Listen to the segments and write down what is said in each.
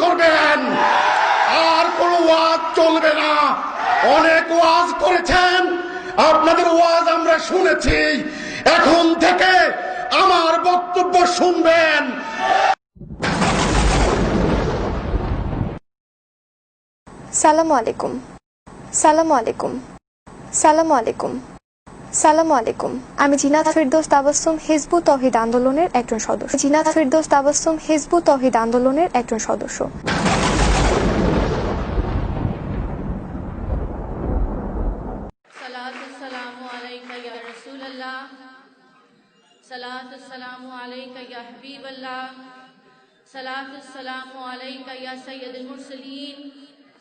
করবেন, আর কোনো ওয়াজ চলবে না। অনেক ওয়াজ করেছেন, আপনাদের ওয়াজ আমরা শুনেছি, এখন থেকে আমার বক্তব্য শুনবেন। সালামু আলাইকুম, সালামু আলাইকুম, সালামু আলাইকুম, সালামু আলাইকুম। আমি জিনাত ফেরদৌস তাবাসসুম হিজবুত তাওহীদ আন্দোলনের একজন সদস্য। জিনাত ফেরদৌস তাবাসসুম হিজবুত তাওহীদ আন্দোলনের একজন সদস্য। সালাতু আলাইকা ইয়া রাসূলুল্লাহ, সালাতু আলাইকা ইয়া হাবিবাল্লাহ, সালাতু আলাইকা ইয়া সাইয়্যিদুল মুরসালিন,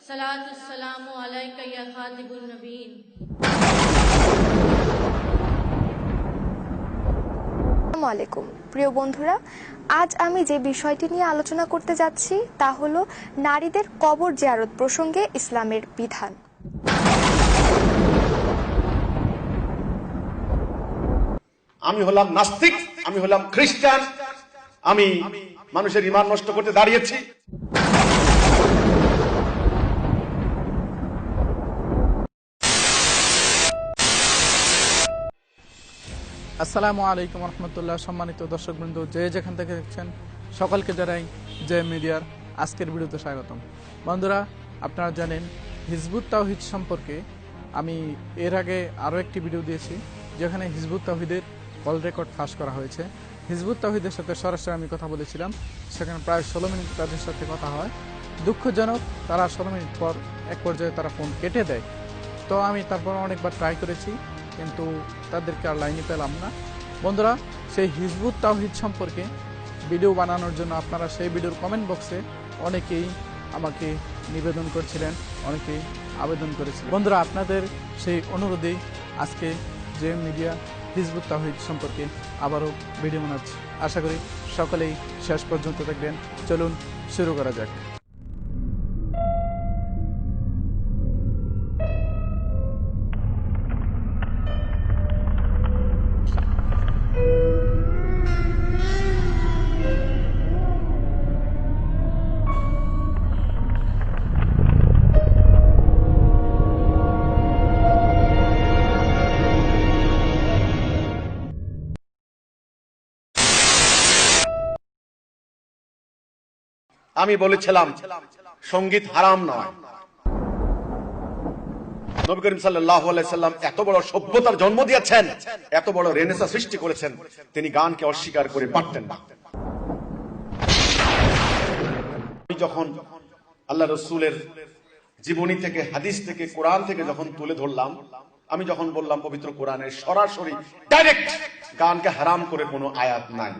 সালাতু আলাইকা ইয়া খাতিবুন নবীন। আসসালামু আলাইকুম প্রিয় বন্ধুরা, আজ আমি যে বিষয়টি নিয়ে আলোচনা করতে যাচ্ছি তা হলো নারীদের কবর জিয়ারত প্রসঙ্গে ইসলামের বিধান। আমি হলাম নাস্তিক, আমি হলাম খ্রিস্টান, আমি মানুষের ঈমান নষ্ট করতে দাঁড়িয়েছি। আসসালামু আলাইকুম রহমতুল্লাহ। সম্মানিত দর্শকবৃন্দ, যে যেখান থেকে দেখছেন সকলকে জানাই জে মিডিয়ার আজকের ভিডিওতে স্বাগতম। বন্ধুরা, আপনারা জানেন হিজবুত তাওহীদ সম্পর্কে আমি এর আগে আরও একটি ভিডিও দিয়েছি, যেখানে হিজবুত তাওহীদের কল রেকর্ড ফাঁস করা হয়েছে। হিজবুত তাওহীদের সাথে সরাসরি আমি কথা বলেছিলাম, সেখানে প্রায় 16 মিনিট তাদের সাথে কথা হয়। দুঃখজনক, তারা 16 মিনিট পর এক পর্যায়ে তারা ফোন কেটে দেয়। তো আমি তারপর অনেকবার ট্রাই করেছি, কিন্তু তাদেরকে আর লাইনে পেলাম না। বন্ধুরা, সেই হিজবুত তাওহীদ সম্পর্কে ভিডিও বানানোর জন্য আপনারা সেই ভিডিওর কমেন্ট বক্সে অনেকেই আমাকে নিবেদন করছিলেন, অনেকেই আবেদন করেছিলেন। বন্ধুরা, আপনাদের সেই অনুরোধেই আজকে জে মিডিয়া হিজবুত তাওহীদ সম্পর্কে আবারও ভিডিও বানাচ্ছি। আশা করি সকলেই শেষ পর্যন্ত দেখবেন। চলুন শুরু করা যাক। আমি বলেছিলাম সঙ্গীত হারাম নয়। নবী করিম সাল্লাল্লাহু আলাইহি সাল্লাম এত বড় সভ্যতার জন্ম দিয়েছেন, এত বড় রেনেসাঁ সৃষ্টি করেছেন, তিনি গানকে অস্বীকার করে পারতেন না। আমি যখন আল্লাহ রাসূলের জীবনী থেকে, হাদিস থেকে, কোরআন থেকে যখন তুলে ধরলাম, আমি যখন বললাম পবিত্র কোরআনের সরাসরি ডাইরেক্ট গানকে হারাম করে কোনো আয়াত নাই।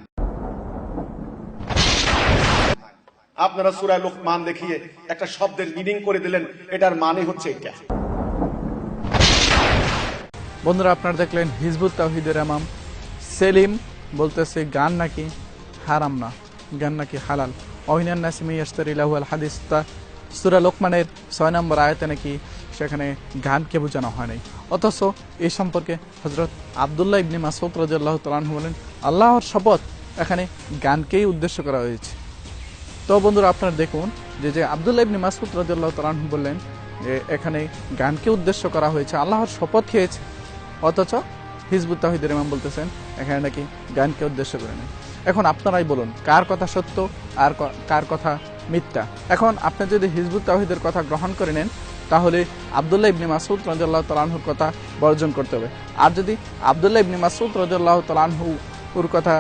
আপনারা সূরা লুকমান দেখিয়ে একটা শব্দের মিনিং করে দিলেন, এটার মানে হচ্ছে এটা। বন্ধুরা, আপনারা দেখলেন হিজবুত তাওহীদের ইমাম সেলিম বলতেছে গান নাকি হারাম না, গান নাকি হালাল। ওয়ামিনান নাসি মান ইয়াশতারি লাহুল হাদিস, সূরা লোকমানের 6 নম্বর আয়াতে নাকি সেখানে গানকে বোঝানো হয় নাই। অথচ এই সম্পর্কে হযরত আব্দুল্লাহ ইবনে মাসউদ রাদিয়াল্লাহু তাআলা আনহু বলেন, আল্লাহর শপথ, এখানে গানকেই উদ্দেশ্য করা হয়েছে। তো বন্ধুরা, আপনারা দেখুন যে আব্দুল্লাহ ইবনে মাসউদ রাদিয়াল্লাহু তাআলা আনহু বললেন যে এখানে গানকে উদ্দেশ্য করা হয়েছে, আল্লাহর শপথ খেয়েছে। অথচ হিজবুত তাওহীদের ইমাম বলতেছেন এখানে নাকি গানকে উদ্দেশ্য করে নেই। এখন আপনারাই বলুন, কার কথা সত্য আর কার কথা মিথ্যা? এখন আপনি যদি হিজবুত তাওহীদের কথা গ্রহণ করে নেন, তাহলে আব্দুল্লাহ ইবনে মাসউদ রাদিয়াল্লাহু তাআলা আনহুর কথা বর্জন করতে হবে। আর যদি আব্দুল্লাহ ইবনে মাসউদ রাদিয়াল্লাহু তাআলা আনহুর কথা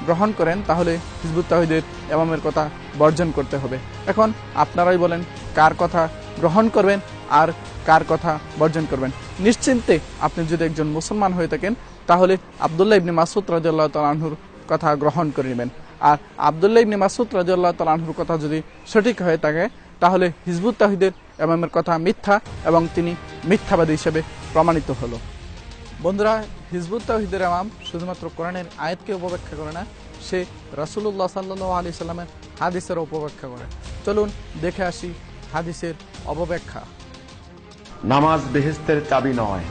গ্রহণ করেন, তাহলে হিজবুত তাওহীদের ইমামের কথা বর্জন করতে হবে। এখন আপনারাই বলেন, কার কথা গ্রহণ করবেন আর কার কথা বর্জন করবেন? নিশ্চিন্তে আপনি যদি একজন মুসলমান হয়ে থাকেন, তাহলে আব্দুল্লাহ ইবনে মাসউদ রাদিয়াল্লাহু তাআলা আনহুর কথা গ্রহণ করে নেবেন। আর আব্দুল্লাহ ইবনে মাসউদ রাদিয়াল্লাহু তাআলা আনহুর কথা যদি সঠিক হয়ে থাকে, তাহলে হিজবুত তাওহীদের ইমামের কথা মিথ্যা এবং তিনি মিথ্যাবাদী হিসেবে প্রমাণিত হলো। বন্ধুরা, হিজবুত তাওহীদের ইমাম শুধুমাত্র কোরআনের আয়াতকে উপব্যাখ্যা করে না, সে রাসূলুল্লাহ সাল্লাল্লাহু আলাইহি সাল্লামের হাদিসের উপব্যাখ্যা করে। চলুন দেখে আসি হাদিসের অপব্যাখ্যা। নামাজ বেহেশতের চাবি নয়।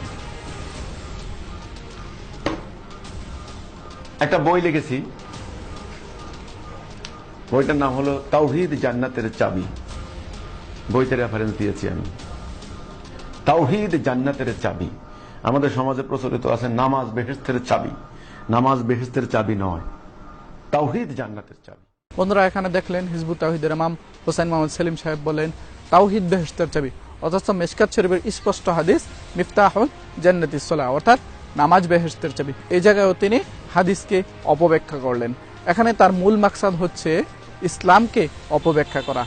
একটা বই লিখেছি, বইটার নাম হলো তাওহীদ জান্নাতের চাবি। বইতে রেফারেন্স দিয়েছি আমি। তাওহীদ জান্নাতের চাবি। আমাদের সমাজে প্রচলিত আছে নামাজ বেহেশতের চাবি। নামাজ বেহেশতের চাবি নয়, তাওহীদ জান্নাতের চাবি। বন্ধুরা, এখানে দেখলেন হিজবুত তাওহীদের ইমাম হোসেন মোহাম্মদ সেলিম সাহেব বলেন তাওহীদ বেহেশতের চাবি, অথচ মিশকাত শরীফের স্পষ্ট হাদিস মিফতাহুল জান্নাতিস সালাহ, অর্থাৎ নামাজ বেহেশতের চাবি। এই জায়গায়ও তিনি হাদিসকে অপব্যাখ্যা করলেন। এখানে তার মূল মাকসাদ হচ্ছে ইসলামকে অপব্যাখ্যা করা।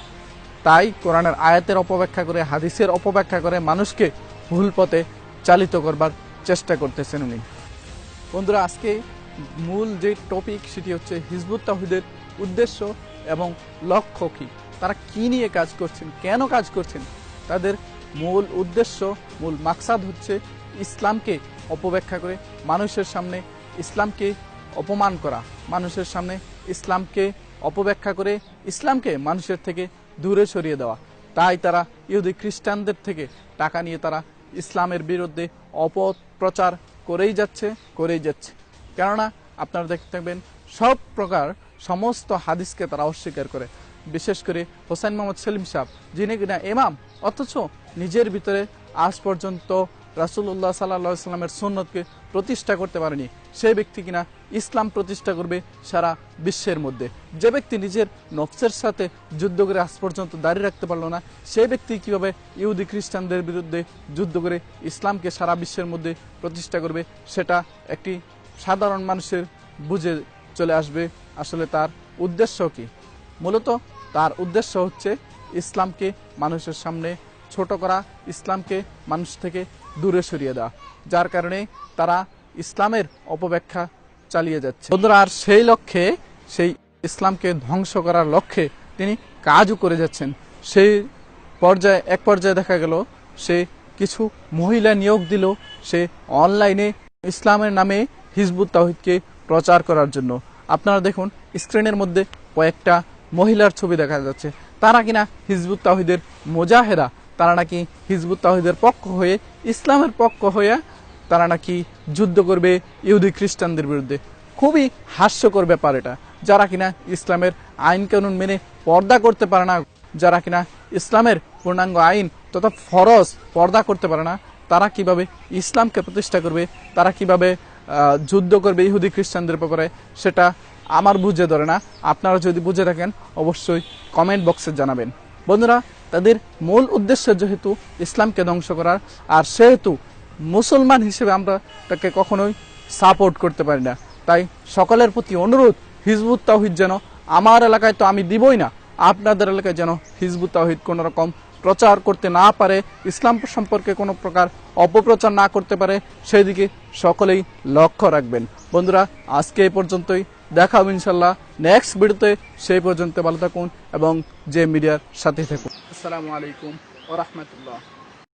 তাই কোরআনের আয়াতের অপব্যাখ্যা করে, হাদিসের অপব্যাখ্যা করে মানুষকে ভুল পথে চালিত করবার চেষ্টা করতেছেন উনি। বন্ধুরা, আজকে মূল যে টপিক সেটি হচ্ছে হিজবুত তাওহীদের উদ্দেশ্য এবং লক্ষ্য কি, তারা কি নিয়ে কাজ করছেন, কেন কাজ করছেন। তাদের মূল উদ্দেশ্য, মূল মাকসাদ হচ্ছে ইসলামকে অপব্যাখ্যা করে মানুষের সামনে ইসলামকে অপমান করা, মানুষের সামনে ইসলামকে অপব্যাখ্যা করে ইসলামকে মানুষের থেকে দূরে সরিয়ে দেওয়া। তাই তারা ইহুদি খ্রিস্টানদের থেকে টাকা নিয়ে তারা ইসলামের বিরুদ্ধে অপপ্রচার করেই যাচ্ছে। কেননা আপনারা দেখতে থাকবেন সব প্রকার সমস্ত হাদিসকে তারা অস্বীকার করে। বিশেষ করে হোসেন মোহাম্মদ সেলিম সাহেব, যিনি কিনা ইমাম, অথচ নিজের ভিতরে আজ পর্যন্ত রাসূলুল্লাহ সাল্লাল্লাহু আলাইহি ওয়াসাল্লামের সুন্নতকে প্রতিষ্ঠা করতে পারেনি, সেই ব্যক্তি কিনা ইসলাম প্রতিষ্ঠা করবে সারা বিশ্বের মধ্যে। যে ব্যক্তি নিজের নফসের সাথে যুদ্ধ করে আজ পর্যন্ত দাঁড়িয়ে রাখতে পারলো না, সেই ব্যক্তি কিভাবে ইহুদি খ্রিস্টানদের বিরুদ্ধে যুদ্ধ করে ইসলামকে সারা বিশ্বের মধ্যে প্রতিষ্ঠা করবে, সেটা একটি সাধারণ মানুষের বুঝে চলে আসবে আসলে তার উদ্দেশ্য কি। মূলত তার উদ্দেশ্য হচ্ছে ইসলামকে মানুষের সামনে ছোট করা, ইসলামকে মানুষ থেকে দূরে সরিয়ে দেওয়া, যার কারণে তারা ইসলামের অপব্যাখ্যা চালিয়ে যাচ্ছে। বন্ধুরা, আর সেই লক্ষ্যে, সেই ইসলামকে ধ্বংস করার লক্ষ্যে তিনি কাজও করে যাচ্ছেন। সেই এক পর্যায়ে দেখা গেল সে কিছু মহিলা নিয়োগ দিল সে অনলাইনে ইসলামের নামে হিজবুত তাওহীদকে প্রচার করার জন্য। আপনারা দেখুন স্ক্রিনের মধ্যে কয়েকটা মহিলার ছবি দেখা যাচ্ছে। তারা কিনা হিজবুত তাওহীদের মুজাহেরা, তারা নাকি হিজবুত তাওহীদের পক্ষ হয়ে, ইসলামের পক্ষ হয়ে তারা নাকি যুদ্ধ করবে ইহুদি খ্রিস্টানদের বিরুদ্ধে। খুবই হাস্যকর ব্যাপার এটা। যারা কিনা ইসলামের আইন কানুন মেনে পর্দা করতে পারে না, যারা কিনা ইসলামের পূর্ণাঙ্গ আইন তথা ফরজ পর্দা করতে পারে না, তারা কিভাবে ইসলামকে প্রতিষ্ঠা করবে, তারা কিভাবে যুদ্ধ করবে ইহুদি খ্রিস্টানদের ব্যাপারে, সেটা আমার বুঝে ধরে না। আপনারা যদি বুঝে থাকেন অবশ্যই কমেন্ট বক্সে জানাবেন। বন্ধুরা, তাদের মূল উদ্দেশ্য যেহেতু ইসলামকে ধ্বংস করার, আর সেহেতু মুসলমান হিসেবে আমরা তাকে কখনোই সাপোর্ট করতে পারি না। তাই সকলের প্রতি অনুরোধ, হিজবুত তাওহীদ যেন, আমার এলাকায় তো আমি দিবই না, আপনাদের এলাকায় যেন হিজবুত তাওহীদ কোনো রকম প্রচার করতে না পারে, ইসলাম সম্পর্কে কোনো প্রকার অপপ্রচার না করতে পারে, সেই দিকে সকলেই লক্ষ্য রাখবেন। বন্ধুরা, আজকে এই পর্যন্তই, দেখা হবে ইনশাল্লাহ নেক্সট ভিডিওতে। সেই পর্যন্ত ভালো থাকুন এবং যে মিডিয়ার সাথে থাকুন। আসসালামু আলাইকুম ওয়া রাহমাতুল্লাহ।